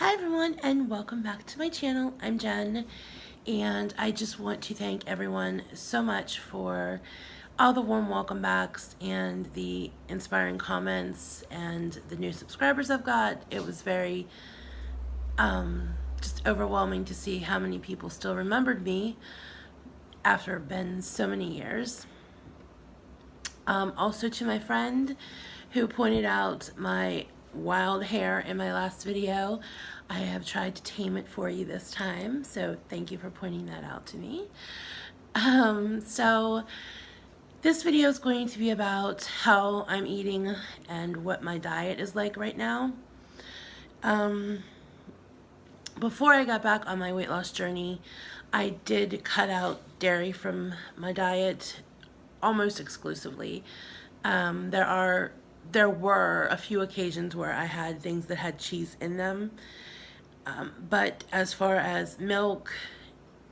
Hi everyone and welcome back to my channel. I'm Jen and I just want to thank everyone so much for all the warm welcome backs and the inspiring comments and the new subscribers I've got. It was very just overwhelming to see how many people still remembered me after it's been so many years. Also to my friend who pointed out my wild hair in my last video, I have tried to tame it for you this time, so thank you for pointing that out to me. So this video is going to be about how I'm eating and what my diet is like right now. Before I got back on my weight loss journey, I did cut out dairy from my diet almost exclusively. There were a few occasions where I had things that had cheese in them, but as far as milk,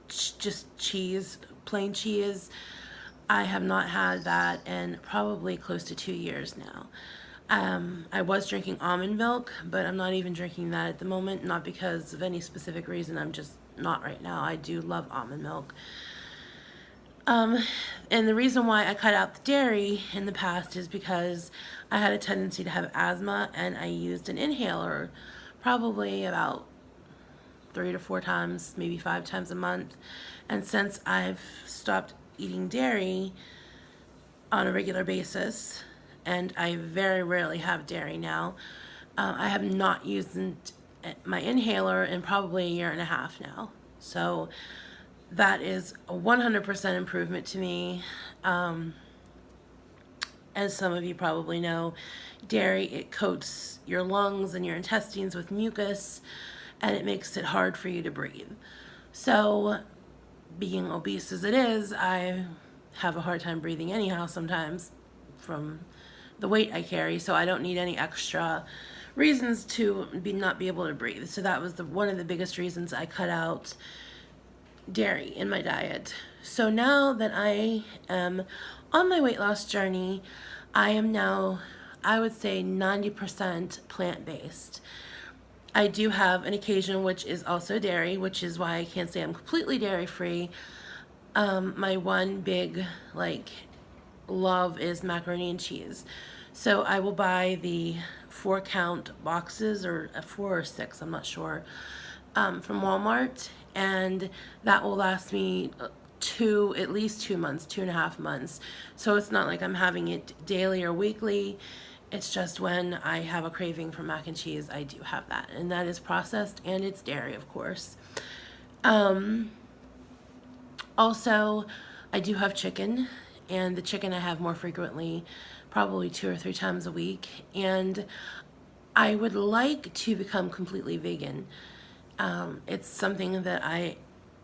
just cheese, plain cheese, I have not had that in probably close to 2 years now. I was drinking almond milk, but I'm not even drinking that at the moment, not because of any specific reason, I'm just not right now. I do love almond milk. And the reason why I cut out the dairy in the past is because I had a tendency to have asthma, and I used an inhaler probably about 3 to 4 times, maybe 5 times a month. And since I've stopped eating dairy on a regular basis, and I very rarely have dairy now, I have not used my inhaler in probably 1.5 years now. So that is a 100% improvement to me. As some of you probably know, dairy, it coats your lungs and your intestines with mucus, and it makes it hard for you to breathe. So being obese as it is, I have a hard time breathing anyhow sometimes from the weight I carry, so I don't need any extra reasons to not be able to breathe. So that was one of the biggest reasons I cut out dairy in my diet. So now that I am on my weight loss journey, I am now, I would say, 90% plant-based. I do have an occasion which is also dairy, which is why I can't say I'm completely dairy-free. My one big love is macaroni and cheese. So I will buy the 4-count boxes, or 4 or 6, I'm not sure, from Walmart, and that will last me at least 2 months, 2.5 months. So it's not like I'm having it daily or weekly. It's just when I have a craving for mac and cheese, I do have that, and that is processed, and it's dairy, of course. Also, I do have chicken, and the chicken I have more frequently, probably 2 or 3 times a week, and I would like to become completely vegan. It's something that I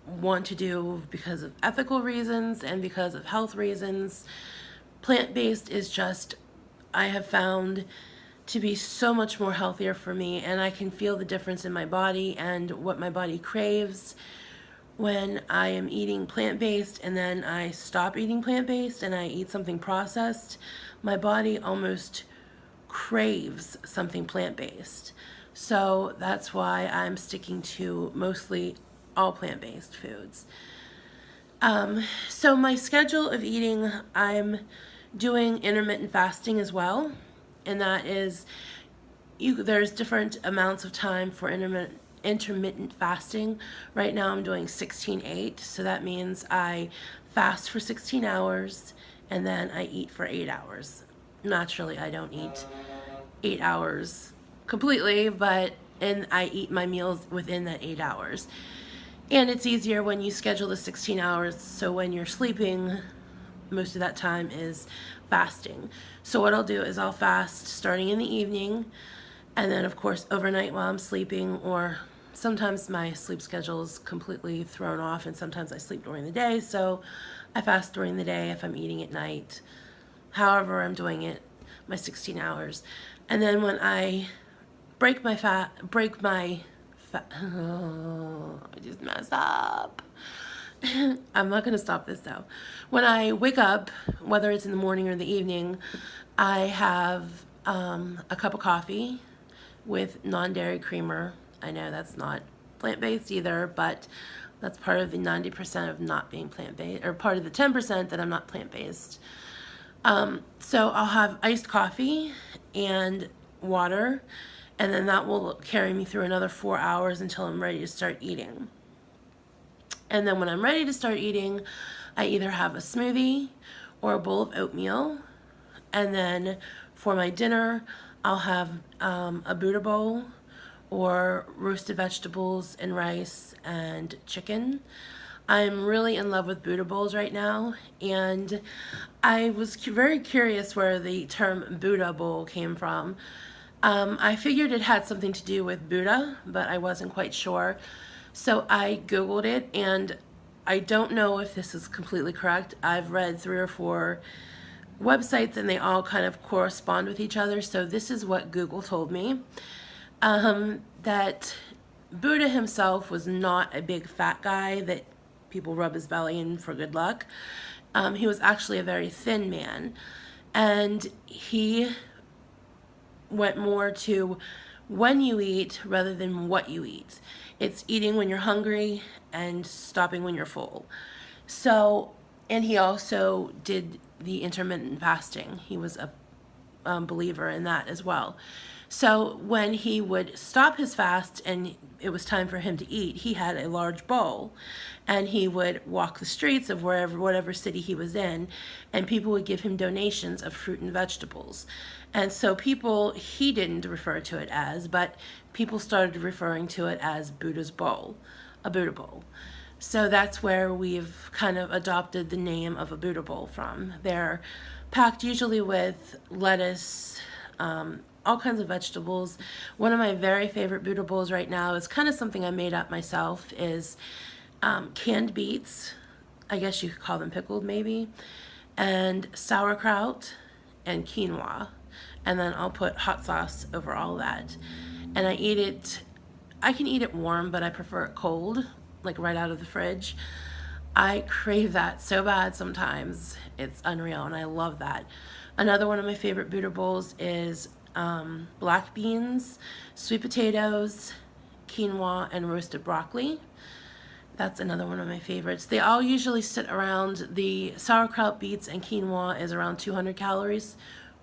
want to do because of ethical reasons and because of health reasons. Plant-based is just, I have found to be so much more healthier for me, and I can feel the difference in my body and what my body craves when I am eating plant-based, and then I stop eating plant-based and I eat something processed. My body almost craves something plant-based. So that's why I'm sticking to mostly all plant-based foods. So my schedule of eating, I'm doing intermittent fasting as well, and that is, there's different amounts of time for intermittent fasting. Right now I'm doing 16/8, so that means I fast for 16 hours and then I eat for 8 hours. Naturally, I don't eat 8 hours completely, and I eat my meals within that 8 hours. And it's easier when you schedule the 16 hours, so when you're sleeping, most of that time is fasting. So what I'll do is I'll fast starting in the evening, and then of course overnight while I'm sleeping, or sometimes my sleep schedule is completely thrown off and sometimes I sleep during the day, so I fast during the day if I'm eating at night. However I'm doing it, my 16 hours. And then when I oh, I just messed up. I'm not gonna stop this though. When I wake up, whether it's in the morning or the evening, I have a cup of coffee with non-dairy creamer I know that's not plant-based either, but that's part of the 90% of not being plant-based, or part of the 10% that I'm not plant-based. So I'll have iced coffee and water, and then that will carry me through another 4 hours until I'm ready to start eating. And then when I'm ready to start eating, I either have a smoothie or a bowl of oatmeal. And then for my dinner, I'll have a Buddha bowl or roasted vegetables and rice and chicken. I'm really in love with Buddha bowls right now, and I was very curious where the term Buddha bowl came from. I figured it had something to do with Buddha, but I wasn't quite sure. So I Googled it, and I don't know if this is completely correct. I've read 3 or 4 websites, and they all kind of correspond with each other. So this is what Google told me. That Buddha himself was not a big fat guy that people rub his belly in for good luck. He was actually a very thin man, and he went more to when you eat rather than what you eat. It's eating when you're hungry and stopping when you're full. So, and he also did the intermittent fasting. He was a believer in that as well. So when he would stop his fast and it was time for him to eat, he had a large bowl, and he would walk the streets of whatever city he was in, and people would give him donations of fruit and vegetables. And so people, he didn't refer to it as, but people started referring to it as Buddha's bowl, a Buddha bowl. So that's where we've kind of adopted the name of a Buddha bowl from. They're packed usually with lettuce, all kinds of vegetables. One of my very favorite Buddha bowls right now is kind of something I made up myself, is canned beets, I guess you could call them pickled maybe, and sauerkraut and quinoa. And then I'll put hot sauce over all that. And I eat it, I can eat it warm, but I prefer it cold, like right out of the fridge. I crave that so bad sometimes. It's unreal, and I love that. Another one of my favorite Buddha bowls is black beans, sweet potatoes, quinoa, and roasted broccoli. That's another one of my favorites. They all usually sit around, the sauerkraut, beets, and quinoa is around 200 calories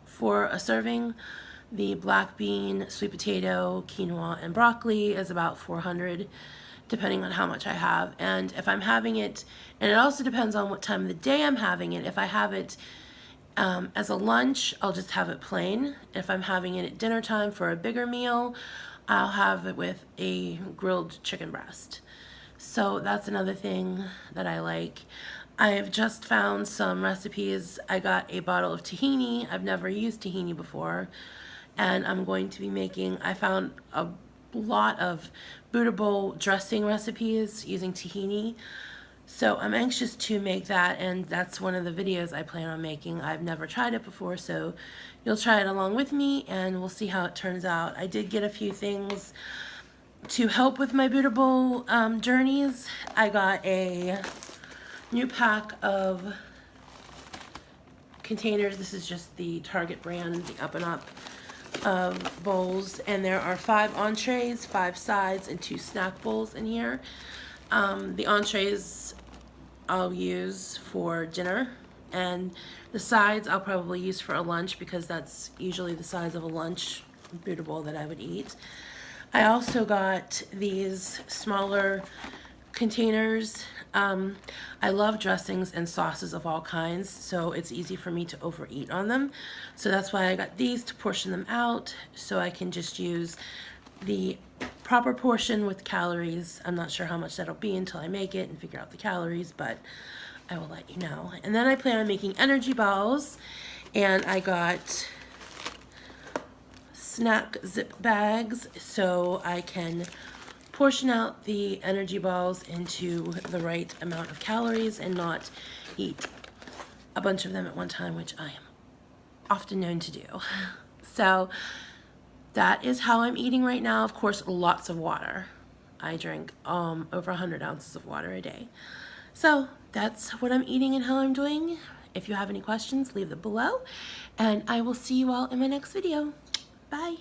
for a serving. The black bean, sweet potato, quinoa, and broccoli is about 400, depending on how much I have. And if I'm having it, and it also depends on what time of the day I'm having it. If I have it as a lunch, I'll just have it plain. If I'm having it at dinner time for a bigger meal, I'll have it with a grilled chicken breast. So that's another thing that I like. I've just found some recipes. I got a bottle of tahini. I've never used tahini before, and I'm going to be making, I found a lot of Buddha bowl dressing recipes using tahini. So I'm anxious to make that, and that's one of the videos I plan on making. I've never tried it before, so you'll try it along with me, and we'll see how it turns out. I did get a few things to help with my Buddha bowl journeys. I got a new pack of containers. This is just the Target brand, the Up and Up bowls, and there are 5 entrees, 5 sides, and 2 snack bowls in here. The entrees I'll use for dinner, and the sides I'll probably use for a lunch, because that's usually the size of a lunch Buddha bowl that I would eat. I also got these smaller containers. I love dressings and sauces of all kinds, so it's easy for me to overeat on them. So that's why I got these, to portion them out so I can just use the proper portion with calories. I'm not sure how much that'll be until I make it and figure out the calories, but I will let you know. And then I plan on making energy balls, and I got snack zip bags so I can portion out the energy balls into the right amount of calories and not eat a bunch of them at one time, which I am often known to do. So that is how I'm eating right now. Of course, lots of water. I drink over 100 ounces of water a day. So that's what I'm eating and how I'm doing. If you have any questions, leave them below, and I will see you all in my next video. Bye.